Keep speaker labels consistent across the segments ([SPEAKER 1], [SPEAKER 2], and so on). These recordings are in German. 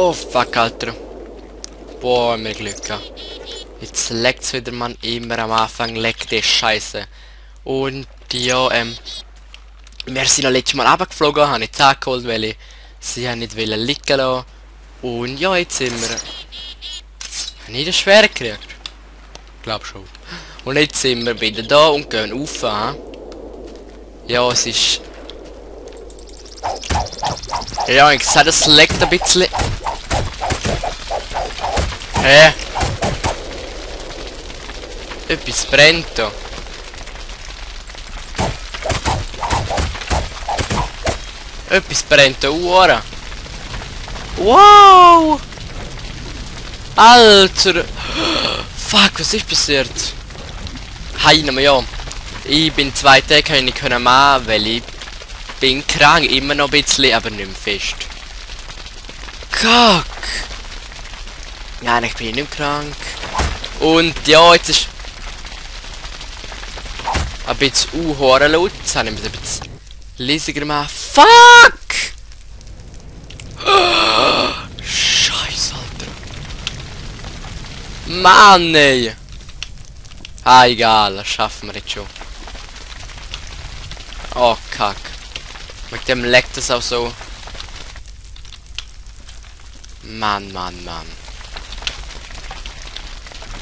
[SPEAKER 1] Oh fuck, Alter. Boah, mir Glück gehabt. Jetzt leckt's wieder, man. Immer am Anfang leckt die Scheiße. Und ja, wir sind noch letztes Mal runtergeflogen, habe ich Tag geholt, weil ich sie nicht liegen lassen. Und ja, jetzt sind wir... Habe ich das schwer gekriegt? Glaub schon. Und jetzt sind wir wieder da und gehen rauf. Ja, es ist... Ja, ich sage, es leckt ein bisschen. Hä? Etwas brennt da. Etwas brennt da, Uhren. Wow! Alter! Fuck, was ist passiert? Heine, ja. Ich bin 2 Tage nicht machen, weil ich bin krank, immer noch ein bisschen, aber nicht mehr fest. Kack! Nein, ich bin nicht mehr krank. Und ja, jetzt ist... ein bisschen laut. Jetzt habe ich ein bisschen leisiger gemacht. Fuck! Scheiße, Alter. Mann, ey! Ah, egal, das schaffen wir jetzt schon. Oh, kack. Mit dem leckt es auch so. Mann, Mann, Mann.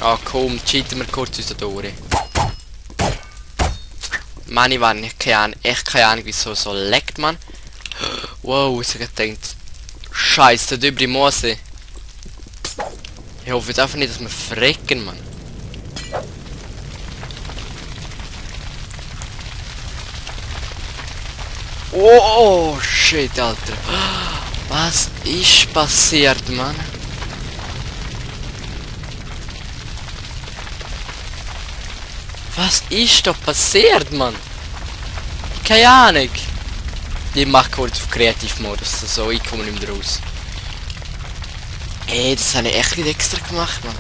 [SPEAKER 1] Oh, komm, cheaten wir kurz uns da durch. Mann, ich war nicht keine Ahnung, echt keine Ahnung, wieso so leckt, man. Wow, ich hab gedacht. Scheiße, der über die Moose. Ich hoffe jetzt einfach nicht, dass wir frecken, man. Oh, shit, Alter. Was ist passiert, Mann? Was ist da passiert, Mann? Keine Ahnung. Ich mach kurz auf Kreativmodus, so ich komme nicht mehr raus. Ey, das habe ich echt nicht extra gemacht, Mann.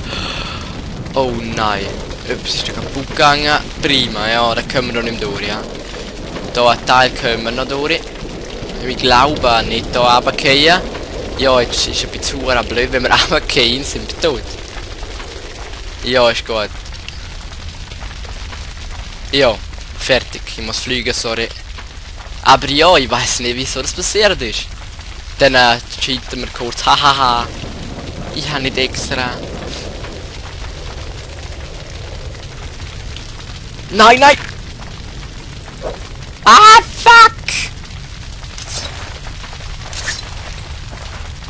[SPEAKER 1] Oh nein. Etwas ist da kaputt gegangen. Prima, ja, da können wir noch nicht durch, ja. Da ein Teil können wir noch durch. Ich glaube nicht da runterfallen. Ja, jetzt ist ein bisschen blöd, wenn wir runterfallen, sind wir tot. Ja, ist gut. Ja, fertig. Ich muss fliegen, sorry. Aber ja, ich weiß nicht, wieso das passiert ist. Dann cheaten wir kurz. Hahaha. Ich habe nicht extra. Nein, nein! Ah, fuck!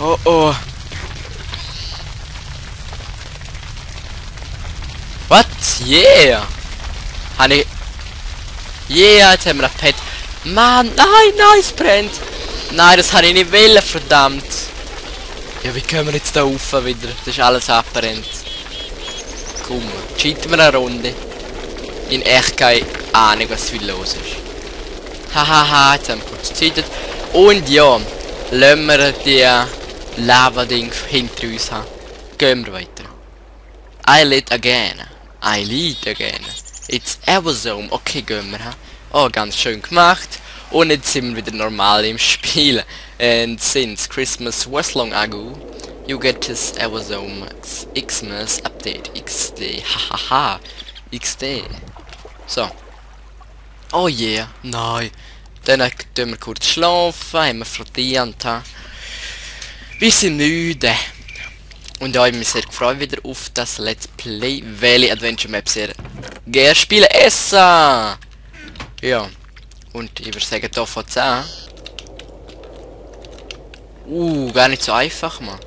[SPEAKER 1] Oh, oh. What? Yeah! Habe ich... Yeah, jetzt haben wir ein Pet. Mann, nein, nein, es brennt! Nein, das habe ich nicht wollen, verdammt! Ja, wie können wir jetzt da rauf wieder? Das ist alles abbrennt. Komm, cheaten wir eine Runde. In echt keine Ahnung, was viel los ist. Hahaha, jetzt haben wir kurz gecheatet. Und ja, lassen wir die Lava-Ding hinter uns haben. Gehen wir weiter. I lead again. I lead again. It's Everzone. Okay, gehen wir. Oh, ganz schön gemacht. Und jetzt sind wir wieder normal im Spiel. And since Christmas was long ago, you get this Everzone Xmas Update. XD. Hahaha. XD. So. Oh yeah. Nein. Dann tun wir kurz schlafen. Haben wir verdient. Wir sind müde. Und ja, ich bin sehr gefreut wieder auf das Let's Play, weil ich Adventure Map sehr gerne spiele. Essen! Ja. Und ich würde sagen, da von 10. Gar nicht so einfach, man.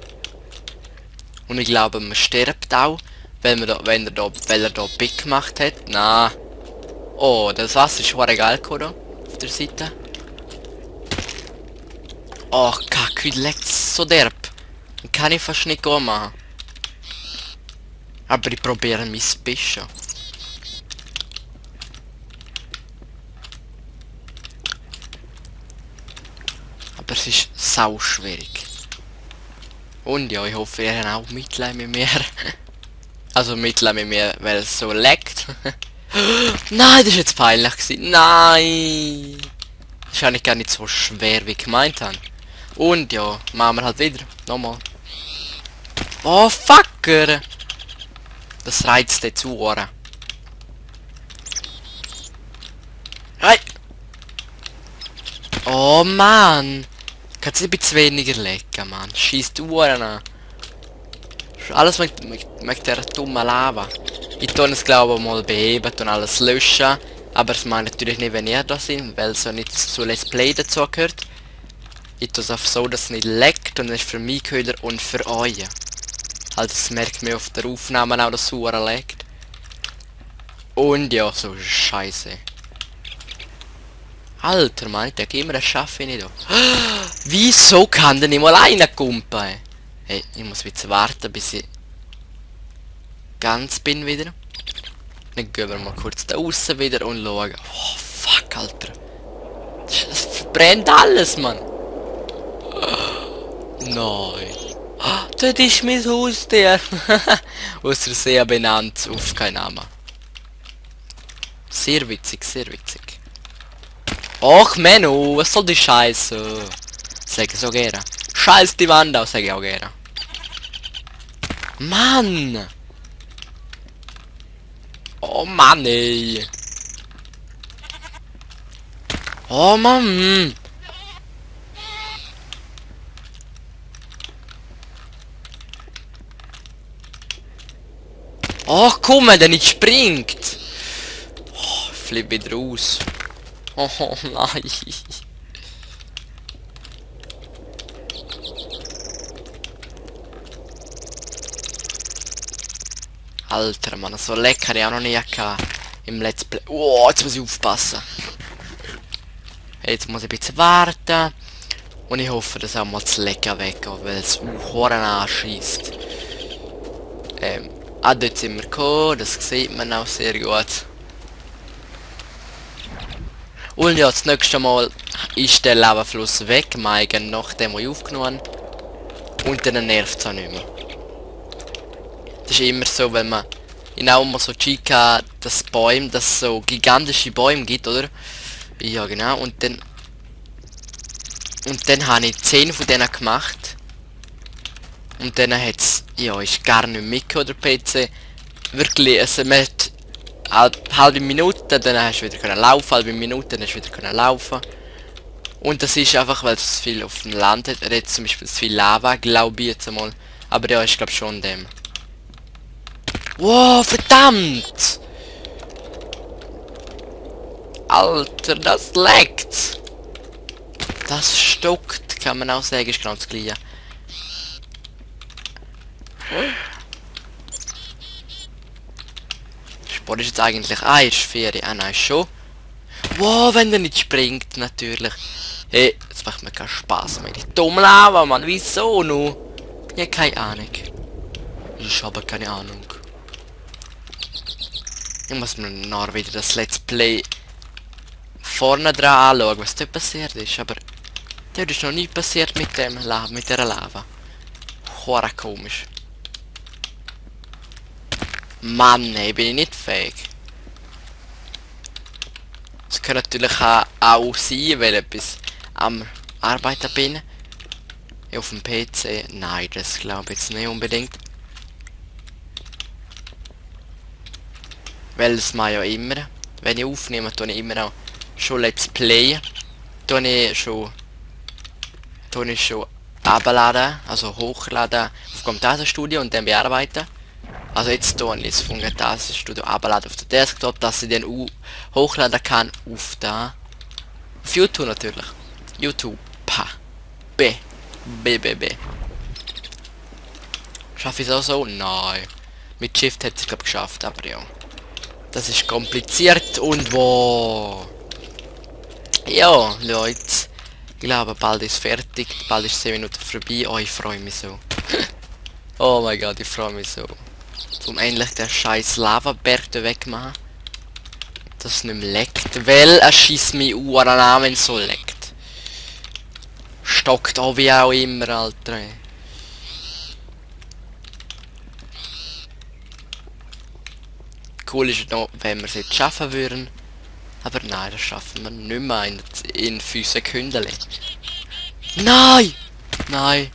[SPEAKER 1] Und ich glaube, man stirbt auch, weil er da Big gemacht hat. Na. Oh, das Wasser ist schon geil, oder? Auf der Seite. Oh, kack, wie leckt es so derb. Kann ich fast nicht machen. Aber ich probiere mein Bestes. Aber es ist sau schwierig. Und ja, ich hoffe, ihr habt auch Mitleid mit mir. Also Mitleid mit mir, weil es so leckt. Nein, das ist jetzt peinlich gewesen. Nein! Das ist eigentlich gar nicht so schwer, wie ich gemeint habe. Und ja, machen wir halt wieder. Nochmal. Oh, fucker! Das reizt jetzt zu Ohren. Hey! Oh, Mann! Kannst du ein bisschen weniger lecken, Mann? Schießt die Ohren an. Alles mit der dummen Lava. Ich tue es, glaube ich, mal beheben und alles löschen. Aber es meine natürlich nicht, wenn ihr da sind, weil es ja nicht zu Let's Play dazu gehört. Ich tue es einfach so, dass es nicht leckt und es ist für mich wieder und für euch. Also das merkt man auf der Aufnahme auch, dass es Uhren leckt. Und ja, so scheiße. Alter, Mann, der gibt mir das schaffe ich nicht. Wieso kann der nicht mal reinkumpen? Hey, ich muss jetzt warten, bis ich ganz bin wieder. Dann gehen wir mal kurz da außen wieder und schauen. Oh, fuck, Alter. Das verbrennt alles, Mann. Nein. Das ist mein Haustier. Aus der See benannt auf keinen Namen. Sehr witzig, sehr witzig. Och, Menno, was soll die Scheiße? Sag ich so gerne. Scheiß die Wand aus, sag ich auch gerne. Mann! Oh Mann, ey. Oh Mann. Ach komm, wenn der nicht springt. Oh, ich flippe wieder raus. Oh nein. Alter, Mann, so lecker habe ich auch noch nie gehabt im Let's Play. Oh, jetzt muss ich aufpassen. Jetzt muss ich ein bisschen warten. Und ich hoffe, dass auch mal das Lecker weggeht, weil es Horn anschießt. Dort sind wir gekommen, das sieht man auch sehr gut. Und ja, das nächste Mal ist der Lavafluss weg, Meigen, nachdem ich aufgenommen habe. Und dann nervt es auch nicht mehr. Das ist immer so, wenn man in auch mal so Chica, das Bäume, das so gigantische Bäume gibt, oder? Ja genau, und dann habe ich 10 von denen gemacht. Und dann hat's, ja, ist gar nicht mitgekommen, der PC. Wirklich, also man hat halbe Minute, dann hast du wieder können laufen, halbe Minute, dann hast du wieder können laufen. Und das ist einfach, weil es viel auf dem Land hat. Er hat zum Beispiel viel Lava, glaube ich jetzt einmal. Aber ja, ich glaube schon dem. Wow, verdammt! Alter, das leckt! Das stockt, kann man auch sagen, ist genau das gleiche. Sport ist jetzt eigentlich... Ah, ist Ferien. Ah, nein, schon. Wow, wenn der nicht springt, natürlich. Hey, jetzt macht mir keinen Spaß mehr. Die dumme Lava, Mann. Wieso nur? Ja, keine Ahnung. Ich habe keine Ahnung. Ich muss mir noch wieder das Let's Play vorne dran anschauen, was dort passiert ist. Aber dort ist noch nie passiert mit dem mit der Lava. Hora komisch. Mann, ey, bin ich nicht fähig. Es kann natürlich auch sein, weil ich etwas am Arbeiten bin. Auf dem PC. Nein, das glaube ich jetzt nicht unbedingt. Weil es mal ja immer, wenn ich aufnehme, tue ich immer auch schon Let's Play. Tue ich schon abladen, also hochladen auf Camtasia-Studio und dann bearbeiten. Also jetzt tue ich es von Camtasia-Studio abladen auf den Desktop, dass ich dann hochladen kann auf YouTube natürlich. YouTube. Pa. B. Schaffe ich es auch so? Nein. Mit Shift hat es glaube ich geschafft, aber ja. Das ist kompliziert und wo. Ja, Leute. Ich glaube, bald ist fertig. Bald ist 10 Minuten vorbei. Oh, ich freue mich so. Oh mein Gott, ich freue mich so. Um endlich den scheiß Lavaberg wegmachen. Dass es nicht mehr leckt. Weil er schießt mich an, wenn es so leckt. Stockt auch wie auch immer, Alter. Cool ist noch, wenn wir es jetzt schaffen würden. Aber nein, das schaffen wir nicht mehr in 5 Sekunden. Nein! Nein!